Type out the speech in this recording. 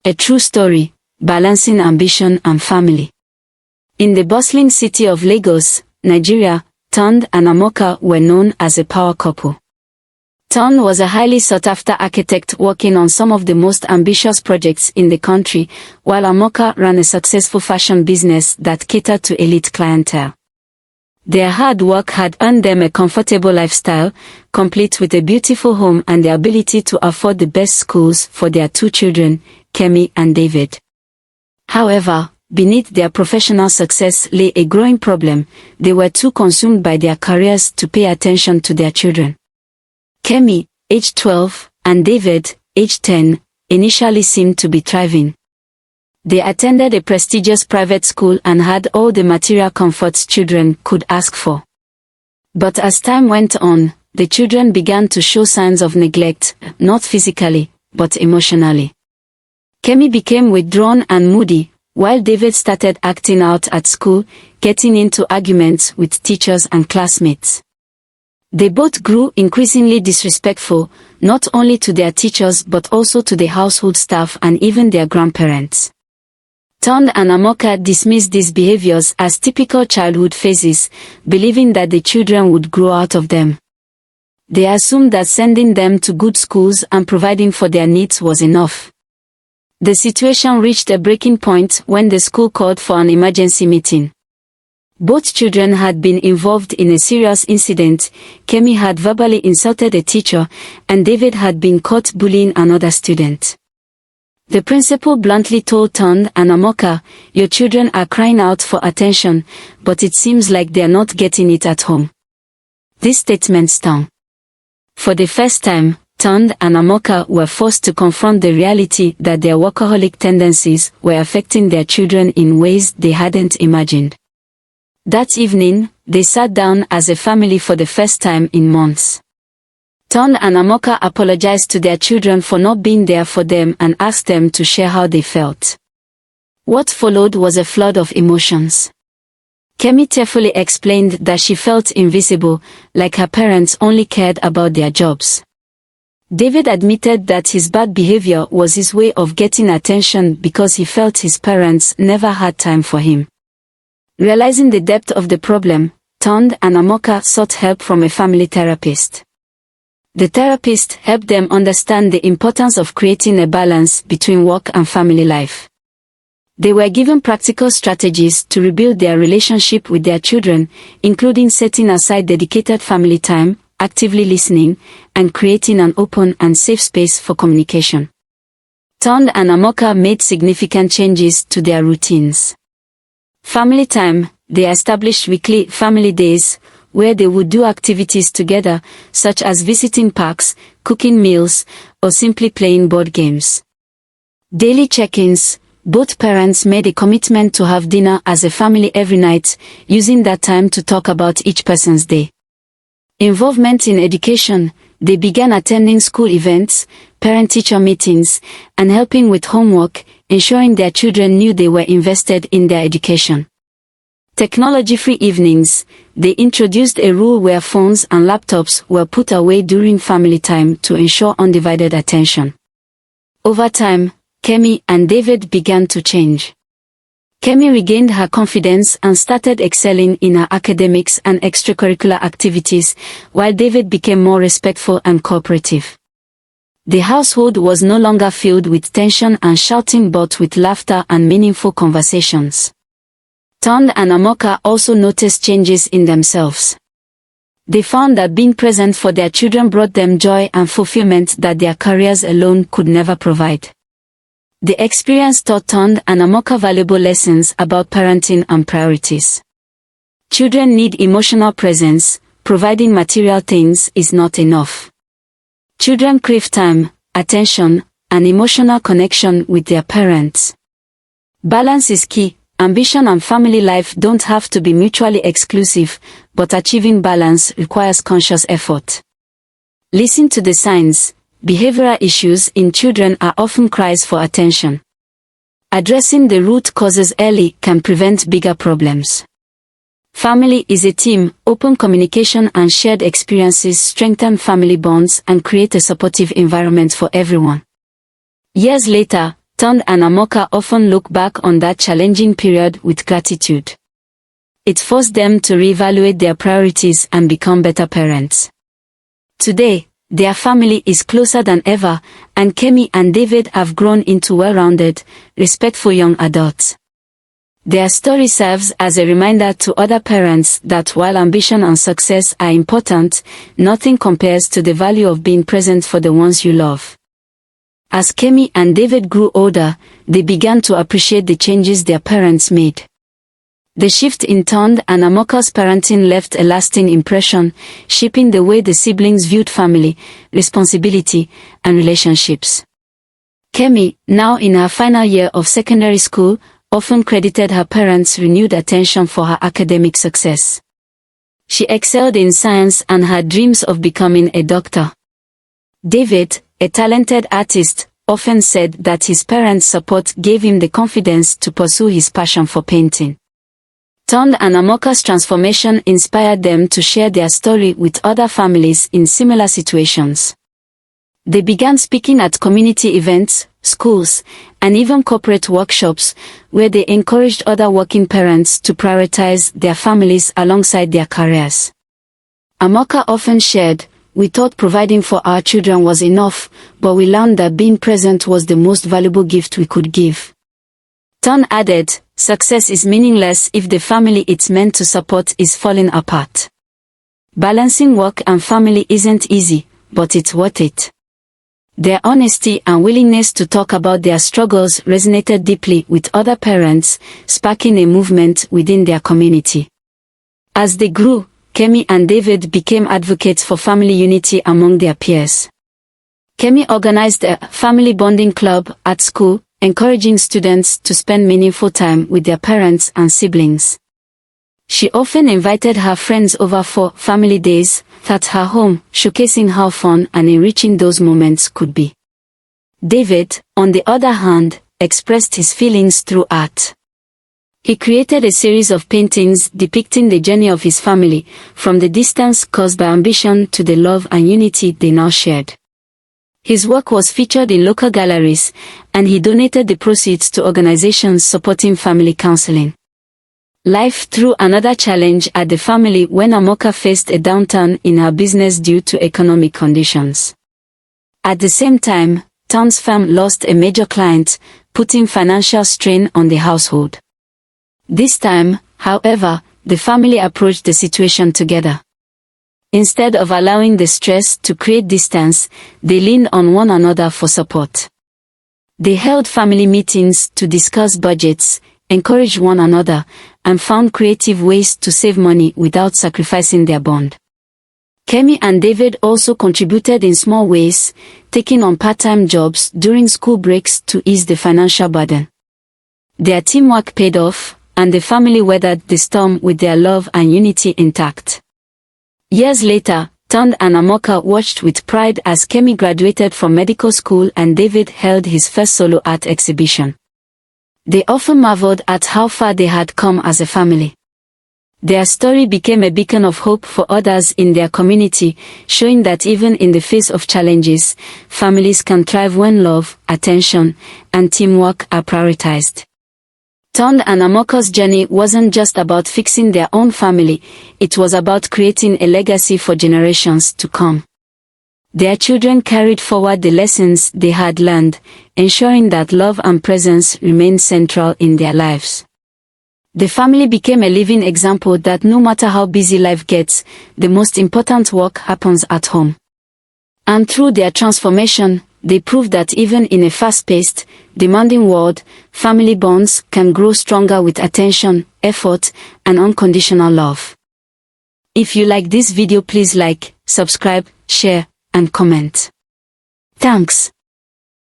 A true story, balancing ambition and family. In the bustling city of Lagos, Nigeria, Tunde and Amaka were known as a power couple. Tunde was a highly sought-after architect working on some of the most ambitious projects in the country, while Amaka ran a successful fashion business that catered to elite clientele. Their hard work had earned them a comfortable lifestyle, complete with a beautiful home and the ability to afford the best schools for their two children, Kemi and David. However, beneath their professional success lay a growing problem: they were too consumed by their careers to pay attention to their children. Kemi, aged 12, and David, aged 10, initially seemed to be thriving. They attended a prestigious private school and had all the material comforts children could ask for. But as time went on, the children began to show signs of neglect, not physically, but emotionally. Kemi became withdrawn and moody, while David started acting out at school, getting into arguments with teachers and classmates. They both grew increasingly disrespectful, not only to their teachers but also to the household staff and even their grandparents. Tunde and Amaka dismissed these behaviors as typical childhood phases, believing that the children would grow out of them. They assumed that sending them to good schools and providing for their needs was enough. The situation reached a breaking point when the school called for an emergency meeting. Both children had been involved in a serious incident. Kemi had verbally insulted a teacher, and David had been caught bullying another student. The principal bluntly told Tunde and Amaka, "Your children are crying out for attention, but it seems like they are not getting it at home." This statement stung. For the first time, Tunde and Amaka were forced to confront the reality that their workaholic tendencies were affecting their children in ways they hadn't imagined. That evening, they sat down as a family for the first time in months. Tunde and Amaka apologized to their children for not being there for them and asked them to share how they felt. What followed was a flood of emotions. Kemi tearfully explained that she felt invisible, like her parents only cared about their jobs. David admitted that his bad behavior was his way of getting attention because he felt his parents never had time for him. Realizing the depth of the problem, Tunde and Amaka sought help from a family therapist. The therapist helped them understand the importance of creating a balance between work and family life. They were given practical strategies to rebuild their relationship with their children, including setting aside dedicated family time, actively listening, and creating an open and safe space for communication. Tunde and Amaka made significant changes to their routines. Family time: they established weekly family days, where they would do activities together, such as visiting parks, cooking meals, or simply playing board games. Daily check-ins: both parents made a commitment to have dinner as a family every night, using that time to talk about each person's day. Involvement in education: they began attending school events, parent-teacher meetings, and helping with homework, ensuring their children knew they were invested in their education. Technology-free evenings: they introduced a rule where phones and laptops were put away during family time to ensure undivided attention. Over time, Kemi and David began to change. Kemi regained her confidence and started excelling in her academics and extracurricular activities, while David became more respectful and cooperative. The household was no longer filled with tension and shouting but with laughter and meaningful conversations. Tunde and Amaka also noticed changes in themselves. They found that being present for their children brought them joy and fulfillment that their careers alone could never provide. The experience taught Tunde and Amaka valuable lessons about parenting and priorities. Children need emotional presence; providing material things is not enough. Children crave time, attention, and emotional connection with their parents. Balance is key. Ambition and family life don't have to be mutually exclusive, but achieving balance requires conscious effort. Listen to the signs. Behavioral issues in children are often cries for attention. Addressing the root causes early can prevent bigger problems. Family is a team. Open communication and shared experiences strengthen family bonds and create a supportive environment for everyone. Years later, Tunde and Amaka often look back on that challenging period with gratitude. It forced them to reevaluate their priorities and become better parents. Today, their family is closer than ever, and Kemi and David have grown into well-rounded, respectful young adults. Their story serves as a reminder to other parents that while ambition and success are important, nothing compares to the value of being present for the ones you love. As Kemi and David grew older, they began to appreciate the changes their parents made. The shift in Tunde and Amaka's parenting left a lasting impression, shaping the way the siblings viewed family, responsibility, and relationships. Kemi, now in her final year of secondary school, often credited her parents' renewed attention for her academic success. She excelled in science and had dreams of becoming a doctor. David, a talented artist, often said that his parents' support gave him the confidence to pursue his passion for painting. Tunde and Amaka's transformation inspired them to share their story with other families in similar situations. They began speaking at community events, schools, and even corporate workshops, where they encouraged other working parents to prioritize their families alongside their careers. Amaka often shared, "We thought providing for our children was enough, but we learned that being present was the most valuable gift we could give." Tunde added, "Success is meaningless if the family it's meant to support is falling apart. Balancing work and family isn't easy, but it's worth it." Their honesty and willingness to talk about their struggles resonated deeply with other parents, sparking a movement within their community. As they grew, Kemi and David became advocates for family unity among their peers. Kemi organized a family bonding club at school, encouraging students to spend meaningful time with their parents and siblings. She often invited her friends over for family days at her home, showcasing how fun and enriching those moments could be. David, on the other hand, expressed his feelings through art. He created a series of paintings depicting the journey of his family, from the distance caused by ambition to the love and unity they now shared. His work was featured in local galleries, and he donated the proceeds to organizations supporting family counseling. Life threw another challenge at the family when Amaka faced a downturn in her business due to economic conditions. At the same time, Tunde's firm lost a major client, putting financial strain on the household. This time, however, the family approached the situation together. Instead of allowing the stress to create distance, they leaned on one another for support. They held family meetings to discuss budgets, encouraged one another, and found creative ways to save money without sacrificing their bond. Kemi and David also contributed in small ways, taking on part-time jobs during school breaks to ease the financial burden. Their teamwork paid off, and the family weathered the storm with their love and unity intact. Years later, Tunde and Amaka watched with pride as Kemi graduated from medical school and David held his first solo art exhibition. They often marveled at how far they had come as a family. Their story became a beacon of hope for others in their community, showing that even in the face of challenges, families can thrive when love, attention, and teamwork are prioritized. Tunde and Amaka's journey wasn't just about fixing their own family, it was about creating a legacy for generations to come. Their children carried forward the lessons they had learned, ensuring that love and presence remained central in their lives. The family became a living example that no matter how busy life gets, the most important work happens at home. And through their transformation, they proved that even in a fast-paced, demanding world, family bonds can grow stronger with attention, effort, and unconditional love. If you like this video, please like, subscribe, share, and comment. Thanks.